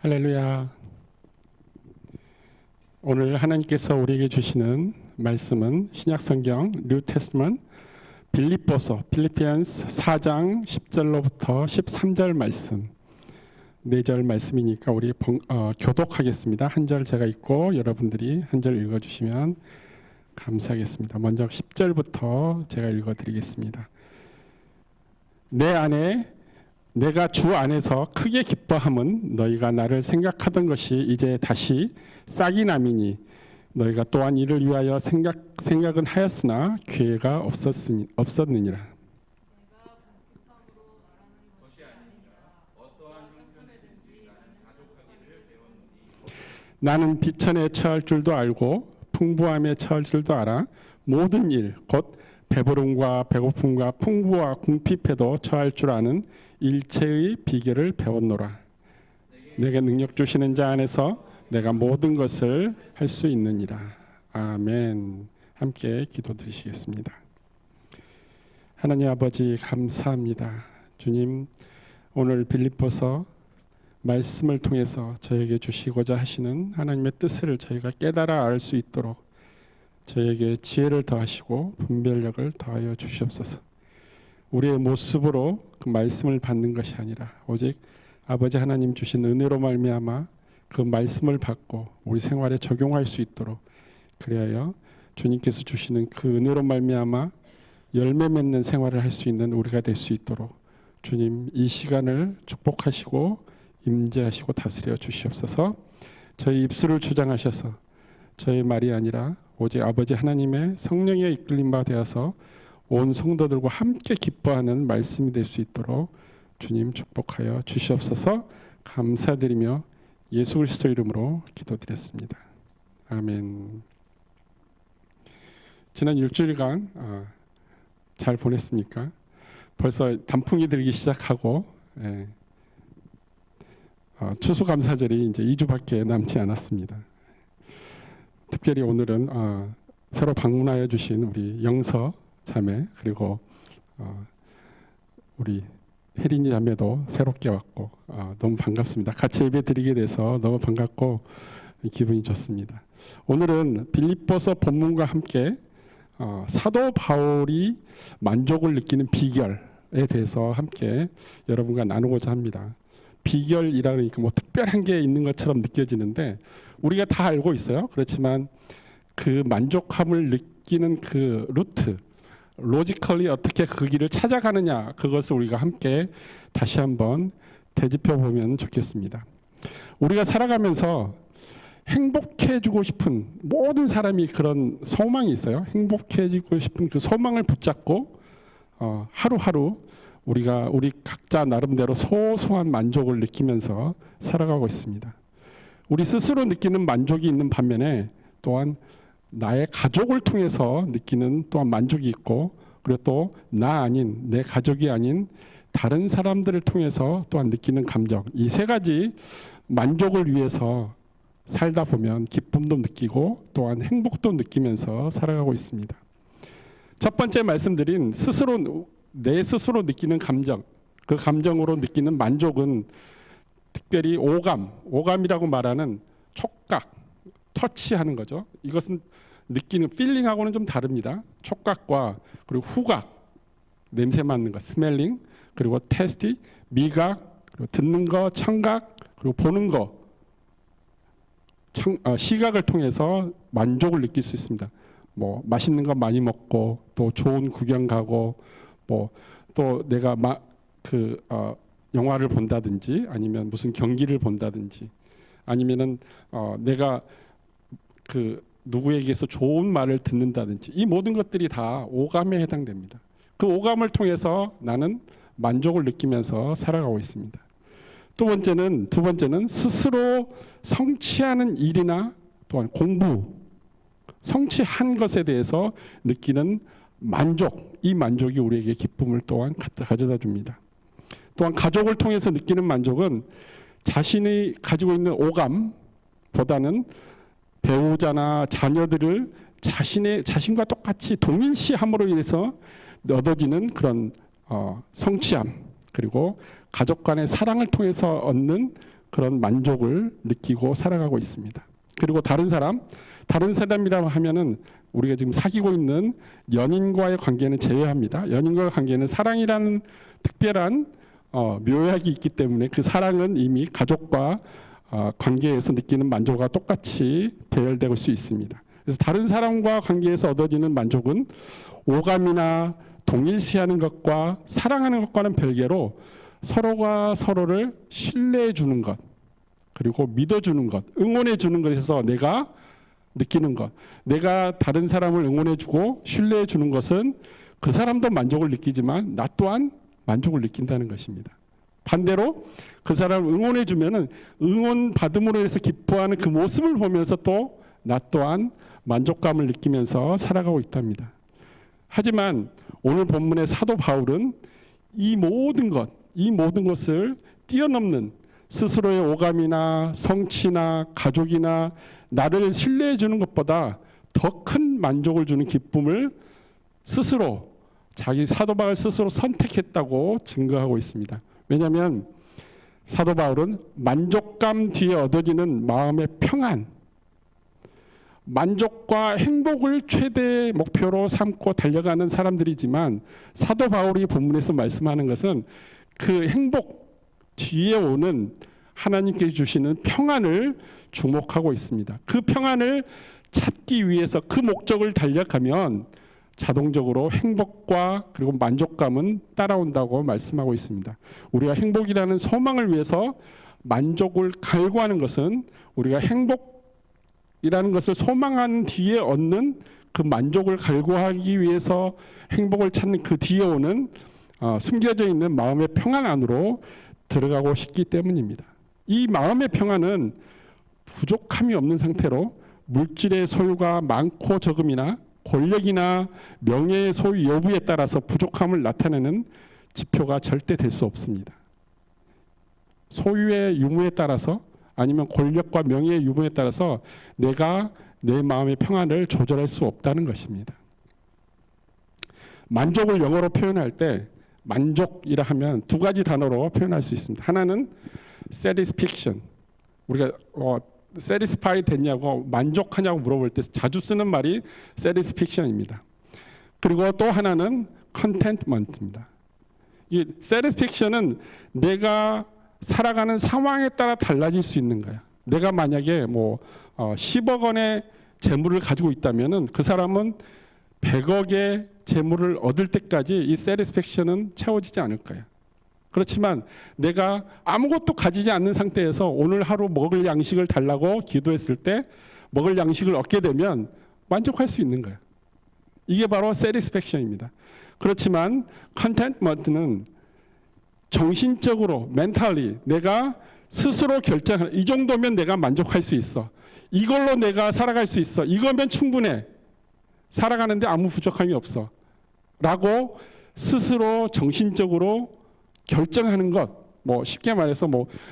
할렐루야. 오늘 하나님께서 우리에게 주시는 말씀은 신약성경 뉴 테스트먼트 빌립보서 필리피안스 4장 10절로부터 13절 말씀, 4절 말씀이니까 우리 교독하겠습니다. 한 절 제가 읽고 여러분들이 한 절 읽어주시면 감사하겠습니다. 먼저 10절부터 제가 읽어드리겠습니다. 내가 주 안에서 크게 기뻐함은 너희가 나를 생각하던 것이 이제 다시 싹이 남이니 너희가 또한 이를 위하여 생각은 하였으나 기회가 없었느니라. 나는 비천에 처할 줄도 알고 풍부함에 처할 줄도 알아. 모든 일 곧 배부름과 배고픔과 풍부와 궁핍에도 처할 줄 아는 일체의 비결을 배웠노라. 내게 능력 주시는 자 안에서 내가 모든 것을 할 수 있느니라. 아멘. 함께 기도드리시겠습니다. 하나님 아버지 감사합니다. 주님, 오늘 빌립보서 말씀을 통해서 저에게 주시고자 하시는 하나님의 뜻을 저희가 깨달아 알 수 있도록 저에게 지혜를 더하시고 분별력을 더하여 주시옵소서. 우리의 모습으로 그 말씀을 받는 것이 아니라 오직 아버지 하나님 주신 은혜로 말미암아 그 말씀을 받고 우리 생활에 적용할 수 있도록, 그리하여 주님께서 주시는 그 은혜로 말미암아 열매 맺는 생활을 할 수 있는 우리가 될 수 있도록 주님 이 시간을 축복하시고 임재하시고 다스려 주시옵소서. 저희 입술을 주장하셔서 저의 말이 아니라 오직 아버지 하나님의 성령에 이끌림 바 되어서 온 성도들과 함께 기뻐하는 말씀이 될 수 있도록 주님 축복하여 주시옵소서. 감사드리며 예수 그리스도 이름으로 기도드렸습니다. 아멘. 지난 일주일간 잘 보냈습니까? 벌써 단풍이 들기 시작하고 추수감사절이 이제 2주밖에 남지 않았습니다. 특별히 오늘은 새로 방문하여 주신 우리 영서 자매, 그리고 우리 혜린이 자매도 새롭게 왔고 너무 반갑습니다. 같이 예배 드리게 돼서 너무 반갑고 기분이 좋습니다. 오늘은 빌립보서 본문과 함께 사도 바울이 만족을 느끼는 비결에 대해서 함께 여러분과 나누고자 합니다. 비결이라니까 뭐 특별한 게 있는 것처럼 느껴지는데 우리가 다 알고 있어요. 그렇지만 그 만족함을 느끼는 그 루트, 로지컬리 어떻게 그 길을 찾아가느냐, 그것을 우리가 함께 다시 한번 되짚어 보면 좋겠습니다. 우리가 살아가면서 행복해지고 싶은 모든 사람이 그런 소망이 있어요. 행복해지고 싶은 그 소망을 붙잡고 하루하루 우리 각자 나름대로 소소한 만족을 느끼면서 살아가고 있습니다. 우리 스스로 느끼는 만족이 있는 반면에 또한 나의 가족을 통해서 느끼는 또한 만족이 있고, 그리고 또 나 아닌, 내 가족이 아닌 다른 사람들을 통해서 또한 느끼는 감정, 이 세 가지 만족을 위해서 살다 보면 기쁨도 느끼고 또한 행복도 느끼면서 살아가고 있습니다. 첫 번째 말씀드린 내 스스로 느끼는 감정, 그 감정으로 느끼는 만족은 특별히 오감이라고 말하는 촉각, 터치하는 거죠. 이것은 느끼는 필링하고는 좀 다릅니다. 촉각과 그리고 후각, 냄새 맡는 거, 스멜링, 그리고 테스티, 미각, 그리고 듣는 거, 청각, 그리고 보는 거, 시각을 통해서 만족을 느낄 수 있습니다. 뭐 맛있는 거 많이 먹고 또 좋은 구경 가고 뭐 또 내가 영화를 본다든지 아니면 무슨 경기를 본다든지 아니면은 내가 누구에게서 좋은 말을 듣는다든지, 이 모든 것들이 다 오감에 해당됩니다. 그 오감을 통해서 나는 만족을 느끼면서 살아가고 있습니다. 두 번째는 스스로 성취하는 일이나 또한 공부, 성취한 것에 대해서 느끼는 만족, 이 만족이 우리에게 기쁨을 또한 가져다 줍니다. 또한 가족을 통해서 느끼는 만족은 자신이 가지고 있는 오감보다는 배우자나 자녀들을 자신과 똑같이 동일시함으로 인해서 얻어지는 그런 성취함, 그리고 가족 간의 사랑을 통해서 얻는 그런 만족을 느끼고 살아가고 있습니다. 그리고 다른 사람이라고 하면은 우리가 지금 사귀고 있는 연인과의 관계는 제외합니다. 연인과의 관계는 사랑이라는 특별한 묘약이 있기 때문에 그 사랑은 이미 가족과 관계에서 느끼는 만족과 똑같이 배열될 수 있습니다. 그래서 다른 사람과 관계에서 얻어지는 만족은 오감이나 동일시하는 것과 사랑하는 것과는 별개로 서로가 서로를 신뢰해 주는 것, 그리고 믿어주는 것, 응원해 주는 것에서 내가 느끼는 것, 내가 다른 사람을 응원해 주고 신뢰해 주는 것은 그 사람도 만족을 느끼지만 나 또한 만족을 느낀다는 것입니다. 반대로 그 사람을 응원해 주면은 응원 받음으로 해서 기뻐하는 그 모습을 보면서 또 나 또한 만족감을 느끼면서 살아가고 있답니다. 하지만 오늘 본문의 사도 바울은 이 모든 것을 뛰어넘는 스스로의 오감이나 성취나 가족이나 나를 신뢰해 주는 것보다 더 큰 만족을 주는 기쁨을 스스로 자기 사도 바울 스스로 선택했다고 증거하고 있습니다. 왜냐하면 사도 바울은 만족감 뒤에 얻어지는 마음의 평안, 만족과 행복을 최대 목표로 삼고 달려가는 사람들이지만 사도 바울이 본문에서 말씀하는 것은 그 행복 뒤에 오는 하나님께 주시는 평안을 주목하고 있습니다. 그 평안을 찾기 위해서 그 목적을 달려가면 자동적으로 행복과 그리고 만족감은 따라온다고 말씀하고 있습니다. 우리가 행복이라는 소망을 위해서 만족을 갈구하는 것은 우리가 행복이라는 것을 소망한 뒤에 얻는 그 만족을 갈구하기 위해서 행복을 찾는 그 뒤에 오는 숨겨져 있는 마음의 평안 안으로 들어가고 싶기 때문입니다. 이 마음의 평안은 부족함이 없는 상태로 물질의 소유가 많고 적음이나 권력이나 명예의 소유 여부에 따라서 부족함을 나타내는 지표가 절대 될 수 없습니다. 소유의 유무에 따라서 아니면 권력과 명예의 유무에 따라서 내가 내 마음의 평안을 조절할 수 없다는 것입니다. 만족을 영어로 표현할 때 만족이라 하면 두 가지 단어로 표현할 수 있습니다. 하나는 satisfaction. 우리가 satisfy 됐냐고 만족하냐고 물어볼 때 자주 쓰는 말이 satisfaction입니다. 그리고 또 하나는 contentment입니다. 이 satisfaction은 내가 살아가는 상황에 따라 달라질 수 있는 거야. 내가 만약에 10억 원의 재물을 가지고 있다면은 그 사람은 100억의 재물을 얻을 때까지 이 satisfaction은 채워지지 않을 거야. 그렇지만 내가 아무것도 가지지 않는 상태에서 오늘 하루 먹을 양식을 달라고 기도했을 때 먹을 양식을 얻게 되면 만족할 수 있는 거야. 이게 바로 satisfaction입니다. 그렇지만 contentment는 정신적으로 mentally 내가 스스로 결정하는 이 정도면 내가 만족할 수 있어. 이걸로 내가 살아갈 수 있어. 이거면 충분해. 살아가는데 아무 부족함이 없어. 라고 스스로 정신적으로 결정하는 것, 쉽게 말해서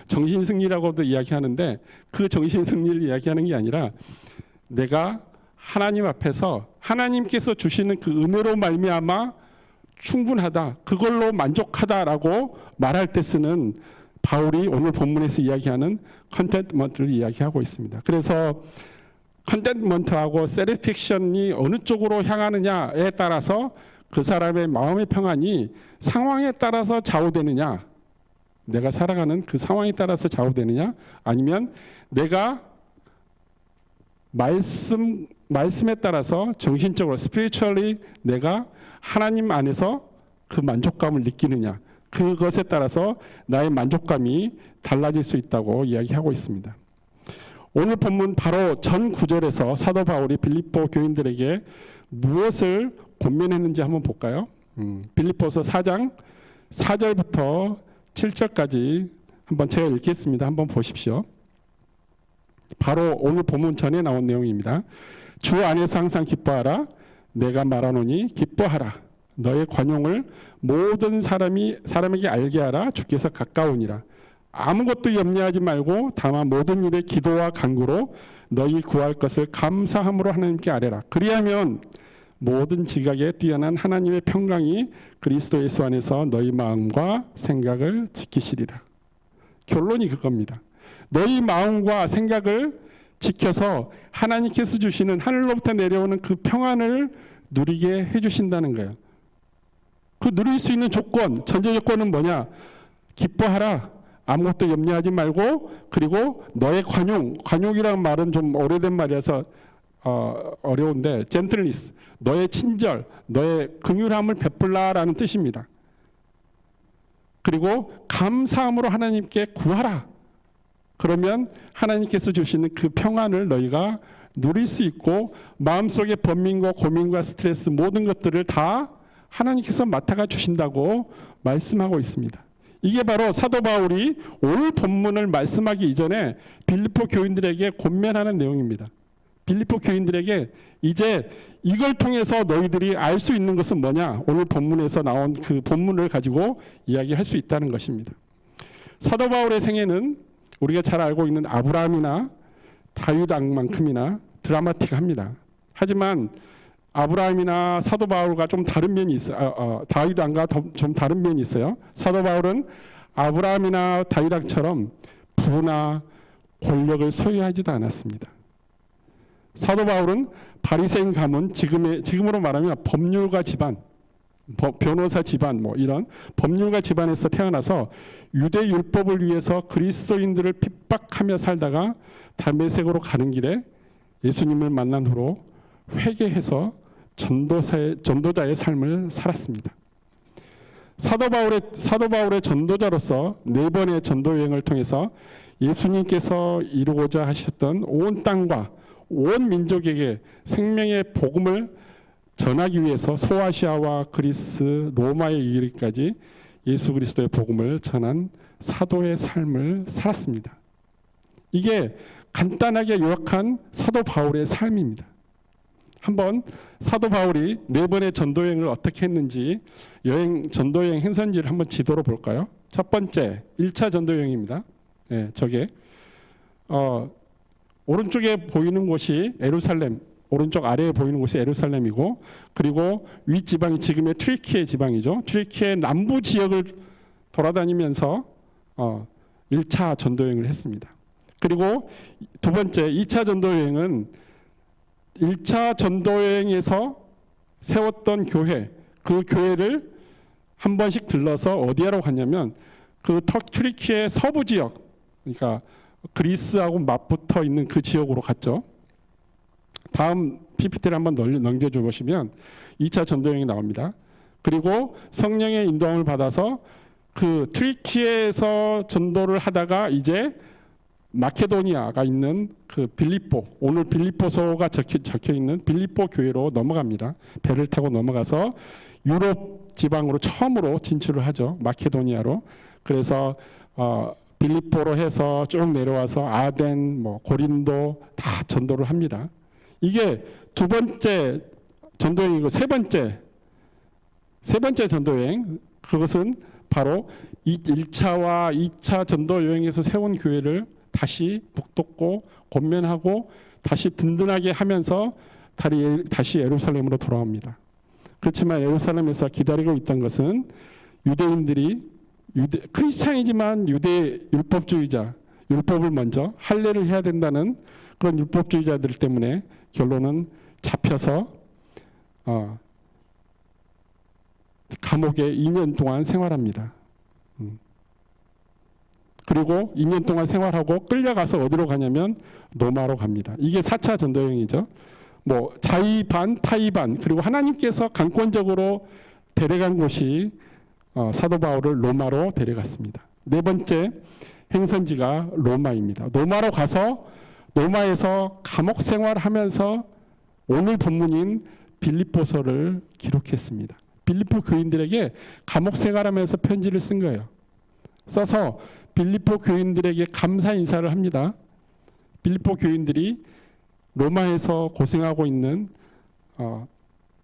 정신승리라고도 이야기하는데 그 정신승리를 이야기하는 게 아니라 내가 하나님 앞에서 하나님께서 주시는 그 은혜로 말미암아 충분하다, 그걸로 만족하다라고 말할 때 쓰는 바울이 오늘 본문에서 이야기하는 컨텐트먼트를 이야기하고 있습니다. 그래서 컨텐트먼트하고 satisfaction이 어느 쪽으로 향하느냐에 따라서 그 사람의 마음의 평안이 상황에 따라서 좌우되느냐, 내가 살아가는 그 상황에 따라서 좌우되느냐, 아니면 내가 말씀에 따라서 정신적으로 spiritually 내가 하나님 안에서 그 만족감을 느끼느냐, 그것에 따라서 나의 만족감이 달라질 수 있다고 이야기하고 있습니다. 오늘 본문 바로 전 구절에서 사도 바울이 빌립보 교인들에게 무엇을 권면했는지 한번 볼까요? 빌립보서 4장 4절부터 7절까지 한번 제가 읽겠습니다. 한번 보십시오. 바로 오늘 본문 전에 나온 내용입니다. 주 안에서 항상 기뻐하라. 내가 말하노니 기뻐하라. 너의 관용을 모든 사람에게 알게 하라. 주께서 가까우니라. 아무것도 염려하지 말고 다만 모든 일에 기도와 간구로 너희 구할 것을 감사함으로 하나님께 아뢰라. 그리하면 모든 지각에 뛰어난 하나님의 평강이 그리스도 예수 안에서 너희 마음과 생각을 지키시리라. 결론이 그겁니다. 너희 마음과 생각을 지켜서 하나님께서 주시는 하늘로부터 내려오는 그 평안을 누리게 해주신다는 거예요. 그 누릴 수 있는 조건, 전제 조건은 뭐냐? 기뻐하라. 아무것도 염려하지 말고, 그리고 너의 관용이라는 말은 좀 오래된 말이라서 어려운데, 젠틀리스, 너의 친절, 너의 긍휼함을 베풀라라는 뜻입니다. 그리고 감사함으로 하나님께 구하라. 그러면 하나님께서 주시는 그 평안을 너희가 누릴 수 있고, 마음속의 번민과 고민과 스트레스 모든 것들을 다 하나님께서 맡아가 주신다고 말씀하고 있습니다. 이게 바로 사도 바울이 오늘 본문을 말씀하기 이전에 빌립보 교인들에게 권면하는 내용입니다. 빌립보 교인들에게 이제 이걸 통해서 너희들이 알 수 있는 것은 뭐냐? 오늘 본문에서 나온 그 본문을 가지고 이야기할 수 있다는 것입니다. 사도 바울의 생애는 우리가 잘 알고 있는 아브라함이나 다윗 왕만큼이나 드라마틱합니다. 하지만 아브라함이나 사도 바울과 좀 다른 면이 있어요. 다윗 왕과 좀 다른 면이 있어요. 사도 바울은 아브라함이나 다윗 왕처럼 부나 권력을 소유하지도 않았습니다. 사도 바울은 바리새인 가문, 지금으로 말하면 법률가 집안, 변호사 집안, 뭐 이런 법률가 집안에서 태어나서 유대 율법을 위해서 그리스도인들을 핍박하며 살다가 다메섹으로 가는 길에 예수님을 만난 후로 회개해서 전도자의 삶을 살았습니다. 사도 바울의 전도자로서 4번의 전도 여행을 통해서 예수님께서 이루고자 하셨던 온 땅과 온 민족에게 생명의 복음을 전하기 위해서 소아시아와 그리스, 로마에 이르기까지 예수 그리스도의 복음을 전한 사도의 삶을 살았습니다. 이게 간단하게 요약한 사도 바울의 삶입니다. 한번 사도 바울이 4번의 전도여행을 어떻게 했는지 전도여행 행선지를 한번 지도로 볼까요? 첫 번째 1차 전도여행입니다. 네, 저게 오른쪽에 보이는 곳이 예루살렘, 오른쪽 아래에 보이는 곳이 예루살렘이고, 그리고 위 지방이 지금의 튀르키예 지방이죠. 튀르키예 남부 지역을 돌아다니면서 1차 전도여행을 했습니다. 그리고 두 번째 2차 전도여행은 1차 전도여행에서 세웠던 교회, 그 교회를 한 번씩 들러서 어디로 갔냐면 그 튀르키예 서부 지역, 그러니까 그리스하고 맞붙어 있는 그 지역으로 갔죠. 다음 PPT를 한번 넘겨줘 보시면 2차 전도여행이 나옵니다. 그리고 성령의 인도함을 받아서 그 튀르키예에서 전도를 하다가 이제 마케도니아가 있는 그 빌립보, 오늘 빌립보서가 적혀 있는 빌립보 교회로 넘어갑니다. 배를 타고 넘어가서 유럽 지방으로 처음으로 진출을 하죠. 마케도니아로. 그래서 빌립보로 해서 쭉 내려와서 아덴, 고린도 다 전도를 합니다. 이게 두 번째 전도여행이고 세 번째 전도여행, 그것은 바로 1차와 2차 전도여행에서 세운 교회를 다시 북돋고 권면하고 다시 든든하게 하면서 다시 예루살렘으로 돌아옵니다. 그렇지만 예루살렘에서 기다리고 있던 것은 유대인들이 크리스찬이지만 유대 율법주의자, 율법을 먼저 할례를 해야 된다는 그런 율법주의자들 때문에 결론은 잡혀서 감옥에 2년 동안 생활합니다. 그리고 2년 동안 생활하고 끌려가서 어디로 가냐면 로마로 갑니다. 이게 4차 전도여행이죠. 자의 반, 타의 반, 그리고 하나님께서 강권적으로 데려간 곳이 사도 바울을 로마로 데려갔습니다. 네 번째 행선지가 로마입니다. 로마로 가서 로마에서 감옥 생활하면서 오늘 본문인 빌립보서를 기록했습니다. 빌립보 교인들에게 감옥 생활하면서 편지를 쓴 거예요. 써서 빌립보 교인들에게 감사 인사를 합니다. 빌립보 교인들이 로마에서 고생하고 있는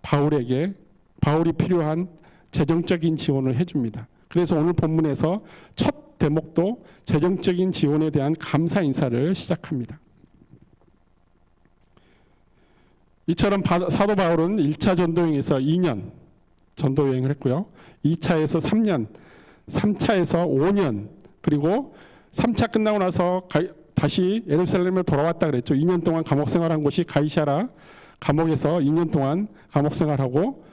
바울이 필요한 재정적인 지원을 해줍니다. 그래서 오늘 본문에서 첫 대목도 재정적인 지원에 대한 감사 인사를 시작합니다. 이처럼 사도 바울은 1차 전도여행에서 2년 전도여행을 했고요. 2차에서 3년, 3차에서 5년, 그리고 3차 끝나고 나서 다시 예루살렘에 돌아왔다 그랬죠. 2년 동안 감옥 생활한 곳이 가이사라 감옥에서 2년 동안 감옥 생활하고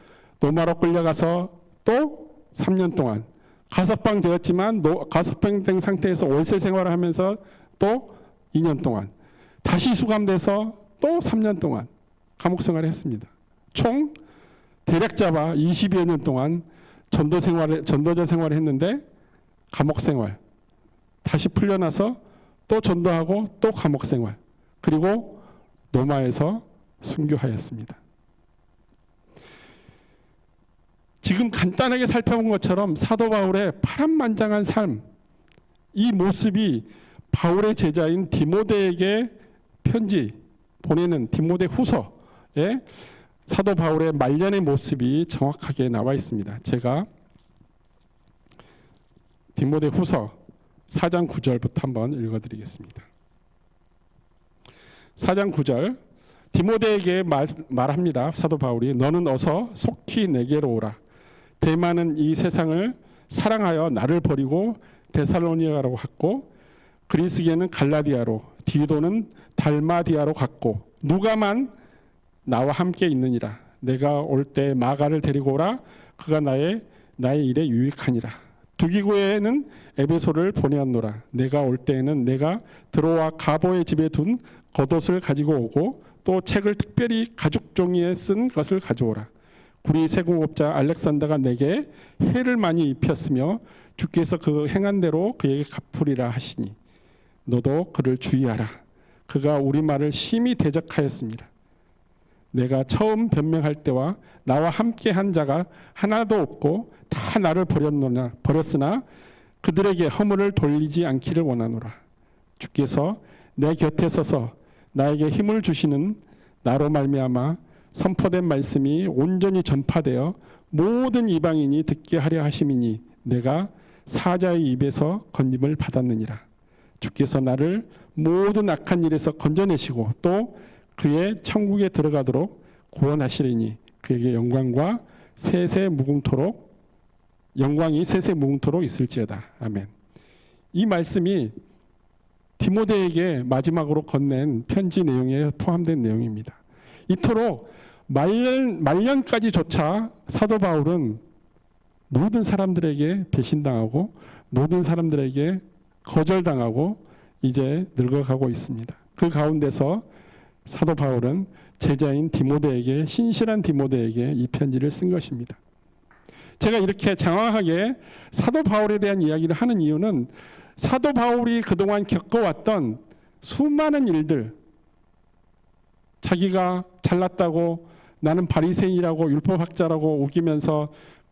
로마로 끌려가서 또 3년 동안 가석방 되었지만 가석방 된 상태에서 월세 생활을 하면서 또 2년 동안 다시 수감돼서 또 3년 동안 감옥 생활을 했습니다. 총 대략 잡아 20여 년 동안 전도자 생활을 했는데 감옥 생활, 다시 풀려나서 또 전도하고 또 감옥 생활, 그리고 로마에서 순교하였습니다. 지금 간단하게 살펴본 것처럼 사도 바울의 파란만장한 삶, 이 모습이 바울의 제자인 디모데에게 편지 보내는 디모데 후서에 사도 바울의 말년의 모습이 정확하게 나와 있습니다. 제가 디모데 후서 4장 9절부터 한번 읽어드리겠습니다. 4장 9절, 디모데에게 말합니다. 사도 바울이 너는 어서 속히 내게로 오라. 데마는 이 세상을 사랑하여 나를 버리고 데살로니가로 갔고, 그리스게는 갈라디아로, 디도는 달마디아로 갔고, 누가만 나와 함께 있느니라. 내가 올 때 마가를 데리고 오라. 그가 나의 일에 유익하니라. 두기고에는 에베소를 보내었노라. 내가 올 때에는 내가 드로와 가보의 집에 둔 겉옷을 가지고 오고 또 책을 특별히 가죽 종이에 쓴 것을 가져오라. 구리 세공업자 알렉산더가 내게 해를 많이 입혔으며 주께서 그 행한 대로 그에게 갚으리라 하시니 너도 그를 주의하라. 그가 우리 말을 심히 대적하였습니다. 내가 처음 변명할 때와 나와 함께 한 자가 하나도 없고 다 나를 버렸으나 그들에게 허물을 돌리지 않기를 원하노라. 주께서 내 곁에 서서 나에게 힘을 주시는 나로 말미암아 선포된 말씀이 온전히 전파되어 모든 이방인이 듣게 하려 하심이니 내가 사자의 입에서 건짐을 받았느니라. 주께서 나를 모든 악한 일에서 건져내시고 또 그의 천국에 들어가도록 구원하시리니 그에게 영광이 세세 무궁토록 있을지어다. 아멘. 이 말씀이 디모데에게 마지막으로 건넨 편지 내용에 포함된 내용입니다. 이토록 말년까지조차 사도 바울은 모든 사람들에게 배신당하고 모든 사람들에게 거절당하고 이제 늙어가고 있습니다. 그 가운데서 사도 바울은 제자인 디모데에게, 신실한 디모데에게 이 편지를 쓴 것입니다. 제가 이렇게 장황하게 사도 바울에 대한 이야기를 하는 이유는 사도 바울이 그동안 겪어왔던 수많은 일들, 자기가 잘났다고 나는 바리새인이라고 율법학자라고 우기면서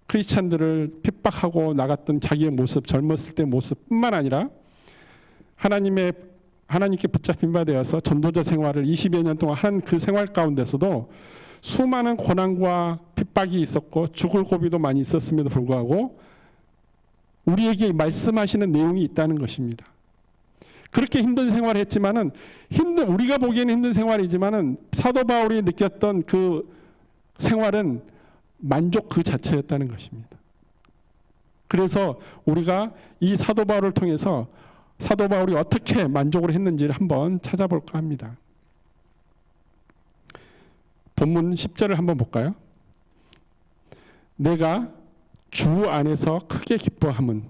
크리스찬들을 핍박하고 나갔던 자기의 모습, 젊었을 때 모습뿐만 아니라 하나님께 붙잡힌 바 되어서 전도자 생활을 20여 년 동안 한 그 생활 가운데서도 수많은 고난과 핍박이 있었고 죽을 고비도 많이 있었음에도 불구하고 우리에게 말씀하시는 내용이 있다는 것입니다. 그렇게 힘든 생활을 했지만은 우리가 보기에는 힘든 생활이지만은 사도 바울이 느꼈던 그 생활은 만족 그 자체였다는 것입니다. 그래서 우리가 이 사도 바울을 통해서 사도 바울이 어떻게 만족을 했는지를 한번 찾아볼까 합니다. 본문 10절을 한번 볼까요? 내가 주 안에서 크게 기뻐함은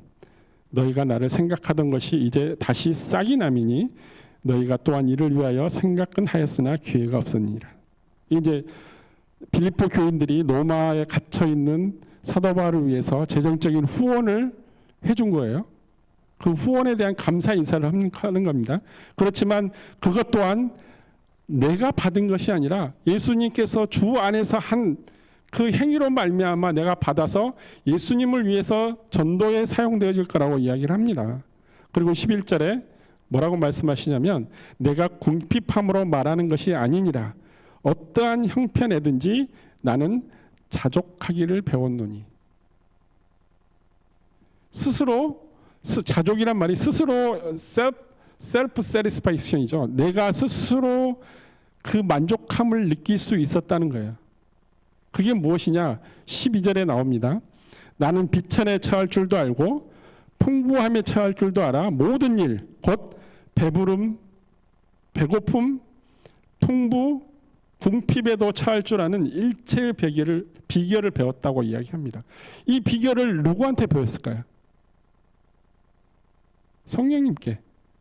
너희가 나를 생각하던 것이 이제 다시 싹이 남이니 너희가 또한 이를 위하여 생각은 하였으나 기회가 없었느니라. 이제 빌립보 교인들이 로마에 갇혀 있는 사도 바울을 위해서 재정적인 후원을 해준 거예요. 그 후원에 대한 감사 인사를 하는 겁니다. 그렇지만 그것 또한 내가 받은 것이 아니라 예수님께서 주 안에서 한 그 행위로 말미암아 내가 받아서 예수님을 위해서 전도에 사용되어질 거라고 이야기를 합니다. 그리고 11절에 뭐라고 말씀하시냐면 내가 궁핍함으로 말하는 것이 아니니라. 어떠한 형편에든지 나는 자족하기를 배웠노니. 자족이란 말이 스스로 셀프 세티스팩션이죠. 내가 스스로 그 만족함을 느낄 수 있었다는 거예요. 그게 무엇이냐? 12절에 나옵니다. 나는 비천에 처할 줄도 알고 풍부함에 처할 줄도 알아. 모든 일 곧 배부름 배고픔, 풍부, 궁핍에도 처할 줄 아는 일체의 비결을 배웠다고 이야기합니다. 이 비결을 누구한테 배웠을까요? 성령님께,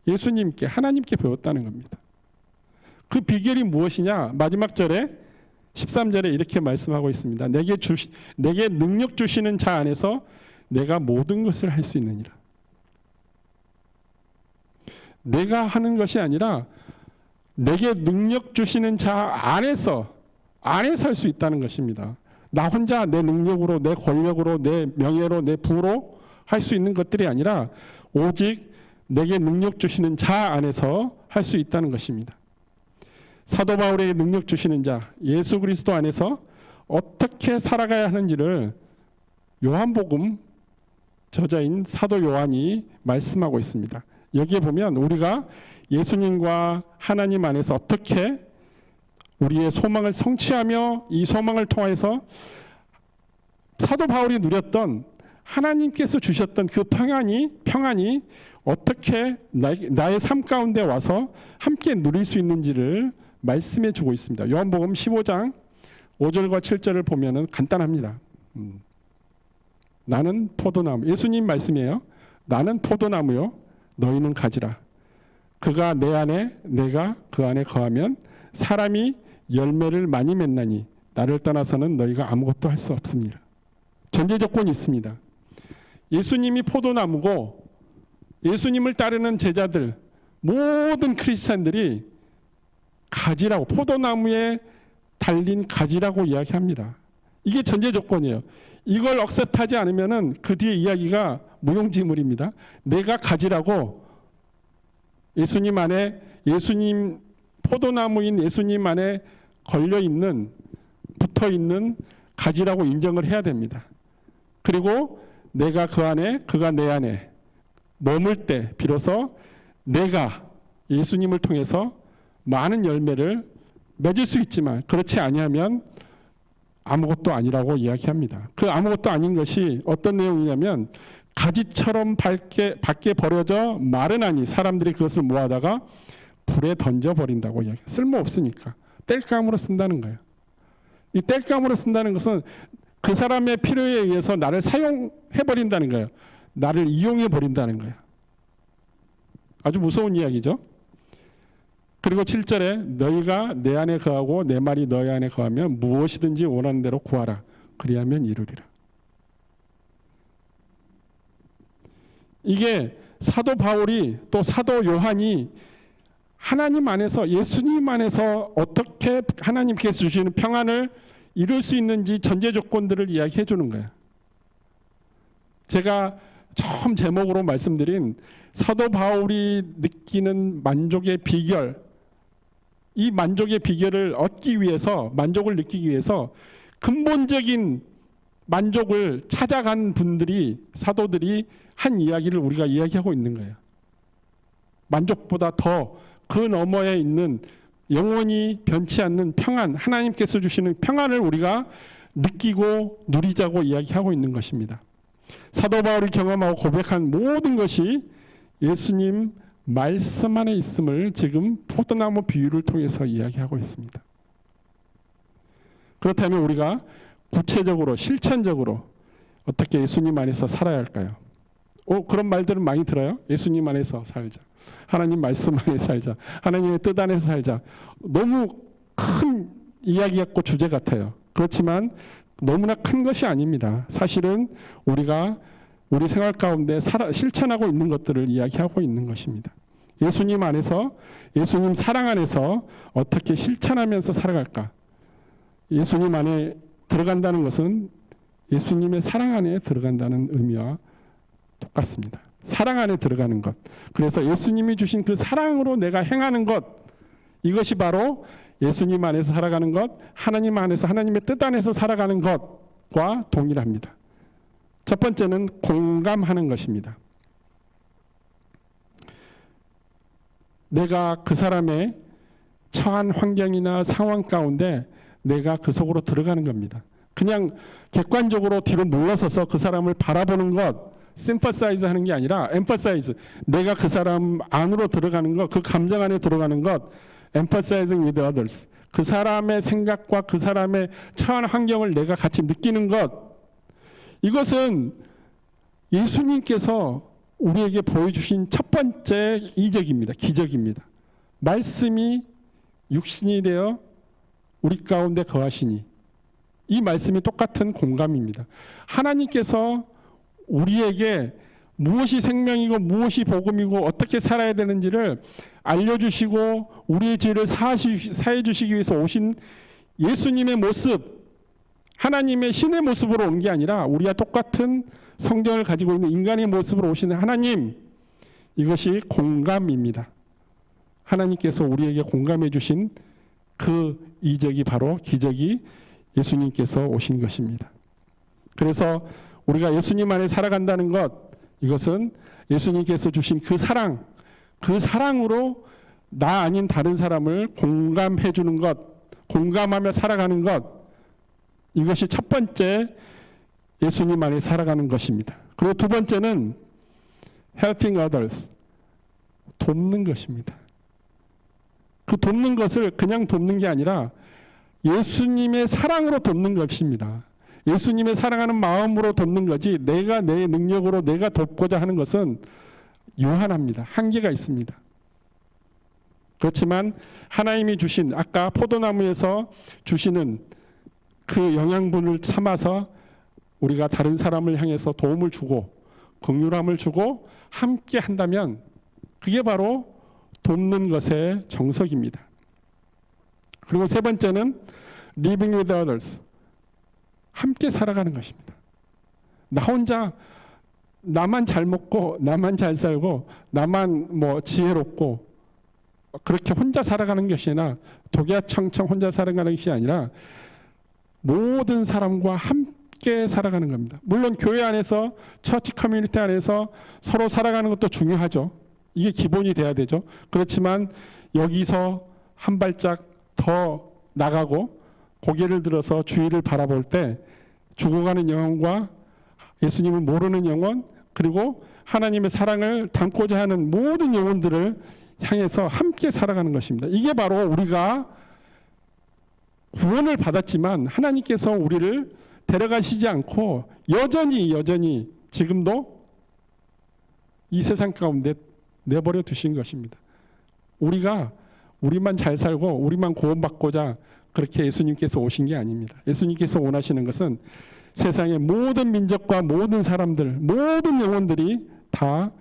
예수님께, 하나님께 배웠다는 겁니다. 그 비결이 무엇이냐? 마지막 절에 13절에 이렇게 말씀하고 있습니다. 내게 능력 주시는 자 안에서 내가 모든 것을 할 수 있느니라. 내가 하는 것이 아니라 내게 능력 주시는 자 안에서 할 수 있다는 것입니다. 나 혼자 내 능력으로, 내 권력으로, 내 명예로, 내 부로 할 수 있는 것들이 아니라 오직 내게 능력 주시는 자 안에서 할 수 있다는 것입니다. 사도 바울에게 능력 주시는 자 예수 그리스도 안에서 어떻게 살아가야 하는지를 요한복음 저자인 사도 요한이 말씀하고 있습니다. 여기에 보면 우리가 예수님과 하나님 안에서 어떻게 우리의 소망을 성취하며 이 소망을 통해서 사도 바울이 누렸던 하나님께서 주셨던 그 평안이 어떻게 나의 삶 가운데 와서 함께 누릴 수 있는지를 말씀해 주고 있습니다. 요한복음 15장 5절과 7절을 보면은 간단합니다. 나는 포도나무, 예수님 말씀이에요. 나는 포도나무요, 너희는 가지라. 그가 내 안에, 내가 그 안에 거하면 사람이 열매를 많이 맺나니 나를 떠나서는 너희가 아무것도 할 수 없습니다. 전제 조건이 있습니다. 예수님이 포도나무고 예수님을 따르는 제자들, 모든 크리스찬들이 가지라고, 포도나무에 달린 가지라고 이야기합니다. 이게 전제 조건이에요. 이걸 억셉트하지 않으면은 그 뒤에 이야기가 무용지물입니다. 내가 가지라고 예수님 안에, 예수님 포도나무인 예수님 안에 걸려 있는, 붙어 있는 가지라고 인정을 해야 됩니다. 그리고 내가 그 안에, 그가 내 안에 머물 때 비로소 내가 예수님을 통해서 많은 열매를 맺을 수 있지만 그렇지 아니하면 아무것도 아니라고 이야기합니다. 그 아무것도 아닌 것이 어떤 내용이냐면 가지처럼 밖에 버려져 마르나니 사람들이 그것을 모아다가 불에 던져버린다고 이야기해요. 쓸모없으니까 땔감으로 쓴다는 거예요. 이 땔감으로 쓴다는 것은 그 사람의 필요에 의해서 나를 사용해버린다는 거예요. 나를 이용해버린다는 거예요. 아주 무서운 이야기죠. 그리고 7절에 너희가 내 안에 거하고 내 말이 너희 안에 거하면 무엇이든지 원하는 대로 구하라. 그리하면 이루리라. 이게 사도 바울이 또 사도 요한이 하나님 안에서, 예수님 안에서 어떻게 하나님께서 주시는 평안을 이룰 수 있는지 전제 조건들을 이야기해 주는 거예요. 제가 처음 제목으로 말씀드린 사도 바울이 느끼는 만족의 비결, 이 만족의 비결을 얻기 위해서, 만족을 느끼기 위해서 근본적인 만족을 찾아간 분들이, 사도들이 한 이야기를 우리가 이야기하고 있는 거예요. 만족보다 더 그 너머에 있는 영원히 변치 않는 평안, 하나님께서 주시는 평안을 우리가 느끼고 누리자고 이야기하고 있는 것입니다. 사도 바울이 경험하고 고백한 모든 것이 예수님 말씀 안에 있음을 지금 포도나무 비유를 통해서 이야기하고 있습니다. 그렇다면 우리가 구체적으로, 실천적으로 어떻게 예수님 안에서 살아야 할까요? 그런 말들은 많이 들어요. 예수님 안에서 살자. 하나님 말씀 안에 살자. 하나님의 뜻 안에서 살자. 너무 큰 이야기 같고 주제 같아요. 그렇지만 너무나 큰 것이 아닙니다. 사실은 우리가 우리 생활 가운데 실천하고 있는 것들을 이야기하고 있는 것입니다. 예수님 안에서, 예수님 사랑 안에서 어떻게 실천하면서 살아갈까? 예수님 안에 들어간다는 것은 예수님의 사랑 안에 들어간다는 의미와 똑같습니다. 사랑 안에 들어가는 것. 그래서 예수님이 주신 그 사랑으로 내가 행하는 것, 이것이 바로 예수님 안에서 살아가는 것, 하나님 안에서, 하나님의 뜻 안에서 살아가는 것과 동일합니다. 첫 번째는 공감하는 것입니다. 내가 그 사람의 처한 환경이나 상황 가운데 내가 그 속으로 들어가는 겁니다. 그냥 객관적으로 뒤로 물러서서 그 사람을 바라보는 것, 심퍼사이즈 하는 게 아니라 emphasize. 내가 그 사람 안으로 들어가는 것, 그 감정 안에 들어가는 것, emphasizing with others. 그 사람의 생각과 그 사람의 처한 환경을 내가 같이 느끼는 것. 이것은 예수님께서 우리에게 보여주신 첫 번째 이적입니다. 기적입니다. 말씀이 육신이 되어 우리 가운데 거하시니, 이 말씀이 똑같은 공감입니다. 하나님께서 우리에게 무엇이 생명이고 무엇이 복음이고 어떻게 살아야 되는지를 알려주시고 우리의 죄를 사해 주시기 위해서 오신 예수님의 모습, 하나님의 신의 모습으로 온 게 아니라 우리와 똑같은 성경을 가지고 있는 인간의 모습으로 오시는 하나님, 이것이 공감입니다. 하나님께서 우리에게 공감해 주신 그 이적이 바로 기적이 예수님께서 오신 것입니다. 그래서 우리가 예수님 안에 살아간다는 것, 이것은 예수님께서 주신 그 사랑, 그 사랑으로 나 아닌 다른 사람을 공감해 주는 것, 공감하며 살아가는 것, 이것이 첫 번째 예수님 안에 살아가는 것입니다. 그리고 두 번째는 helping others, 돕는 것입니다. 그 돕는 것을 그냥 돕는 게 아니라 예수님의 사랑으로 돕는 것입니다. 예수님의 사랑하는 마음으로 돕는 거지, 내가 내 능력으로 내가 돕고자 하는 것은 유한합니다. 한계가 있습니다. 그렇지만 하나님이 주신, 아까 포도나무에서 주시는 그 영양분을 삼아서 우리가 다른 사람을 향해서 도움을 주고 긍휼함을 주고 함께 한다면 그게 바로 돕는 것의 정석입니다. 그리고 세 번째는 living with others, 함께 살아가는 것입니다. 나 혼자 나만 잘 먹고 나만 잘 살고 나만 지혜롭고 그렇게 혼자 살아가는 것이 아니라 독야청청 혼자 살아가는 것이 아니라 모든 사람과 함께 살아가는 겁니다. 물론 교회 안에서 처치 커뮤니티 안에서 서로 살아가는 것도 중요하죠. 이게 기본이 돼야 되죠. 그렇지만 여기서 한 발짝 더 나가고 고개를 들어서 주위를 바라볼 때 죽어가는 영혼과 예수님을 모르는 영혼, 그리고 하나님의 사랑을 담고자 하는 모든 영혼들을 향해서 함께 살아가는 것입니다. 이게 바로 우리가 구원을 받았지만 하나님께서 우리를 데려가시지 않고 여전히 지금도 이 세상 가운데 내버려 두신 것입니다. 우리만 잘 살고 우리만 구원받고자 그렇게 예수님께서 오신 게 아닙니다. 예수님께서 원하시는 것은 세상의 모든 민족과 모든 사람들, 모든 영혼들이 다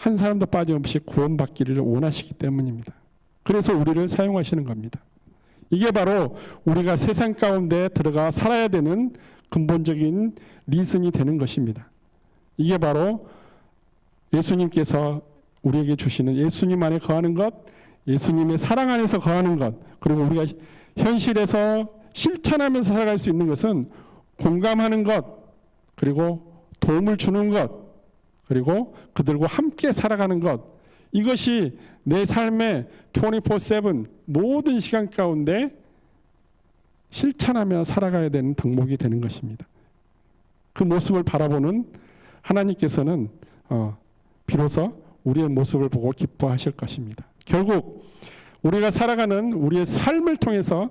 한 사람도 빠짐없이 구원받기를 원하시기 때문입니다. 그래서 우리를 사용하시는 겁니다. 이게 바로 우리가 세상 가운데 들어가 살아야 되는 근본적인 리즌이 되는 것입니다. 이게 바로 예수님께서 우리에게 주시는 예수님 안에 거하는 것, 예수님의 사랑 안에서 거하는 것, 그리고 우리가 현실에서 실천하면서 살아갈 수 있는 것은 공감하는 것, 그리고 도움을 주는 것, 그리고 그들과 함께 살아가는 것, 이것이 내 삶의 24/7 모든 시간 가운데 실천하며 살아가야 되는 덕목이 되는 것입니다. 그 모습을 바라보는 하나님께서는 비로소 우리의 모습을 보고 기뻐하실 것입니다. 결국 우리가 살아가는 우리의 삶을 통해서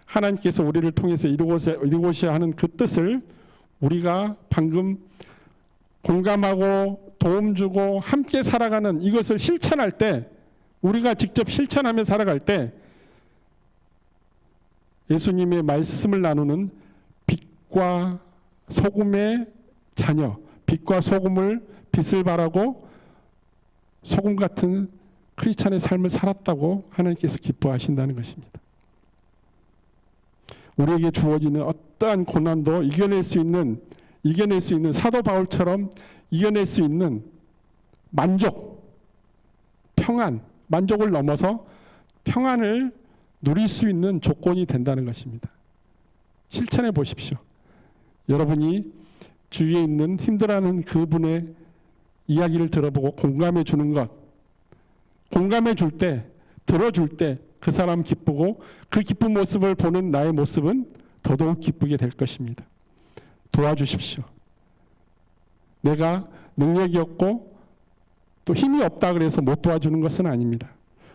하나님께서 우리를 통해서 이루고자 하는 그 뜻을 우리가 방금 공감하고 도움 주고 함께 살아가는 이것을 실천할 때, 우리가 직접 실천하며 살아갈 때 예수님의 말씀을 나누는 빛과 소금의 자녀, 빛과 소금을 빛을 발하고 소금 같은 크리스찬의 삶을 살았다고 하나님께서 기뻐하신다는 것입니다. 우리에게 주어지는 어떠한 고난도 이겨낼 수 있는 사도 바울처럼 이겨낼 수 있는 만족, 평안, 만족을 넘어서 평안을 누릴 수 있는 조건이 된다는 것입니다. 실천해 보십시오. 여러분이 주위에 있는 힘들어하는 그분의 이야기를 들어보고 공감해 주는 것, 공감해 줄 때, 들어줄 때 그 사람 기쁘고 그 기쁜 모습을 보는 나의 모습은 더더욱 기쁘게 될 것입니다. 도와주십시오. 내가 능력이 없고 또 힘이 없다 그래서 못 도와주는 것은 아닙니다.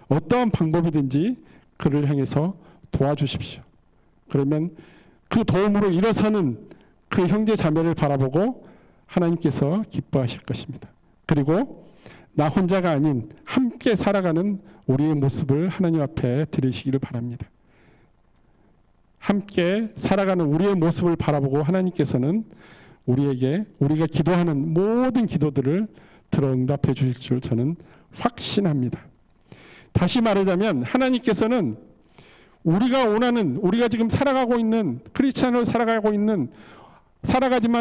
어떠한 방법이든지 그를 향해서 도와주십시오. 그러면 그 도움으로 일어서는 그 형제 자매를 바라보고 하나님께서 기뻐하실 것입니다. 그리고 나 혼자가 아닌 함께 살아가는 우리의 모습을 하나님 앞에 드리시기를 바랍니다. 함께 살아가는 우리의 모습을 바라보고 하나님께서는 우리에게 우리가 기도하는 모든 기도들을 들어 응답해 주실 줄 저는 확신합니다. 다시 말하자면 하나님께서는 우리가 원하는, 우리가 지금 살아가고 있는, 크리스찬으로 살아가지만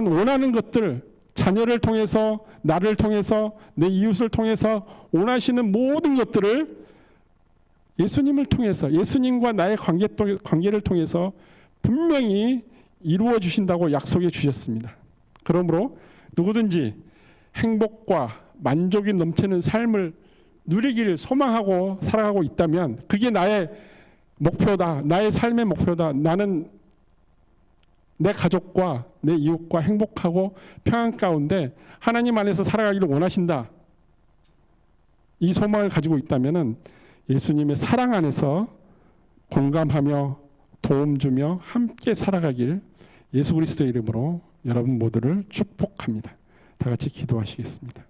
원하는 것들, 자녀를 통해서, 나를 통해서, 내 이웃을 통해서 원하시는 모든 것들을 예수님을 통해서, 예수님과 나의 관계를 통해서 분명히 이루어 주신다고 약속해 주셨습니다. 그러므로 누구든지 행복과 만족이 넘치는 삶을 누리기를 소망하고 살아가고 있다면 그게 나의 목표다, 나의 삶의 목표다, 나는 내 가족과 내 이웃과 행복하고 평안 가운데 하나님 안에서 살아가기를 원하신다, 이 소망을 가지고 있다면 예수님의 사랑 안에서 공감하며 도움 주며 함께 살아가길 예수 그리스도의 이름으로 여러분 모두를 축복합니다. 다 같이 기도하시겠습니다.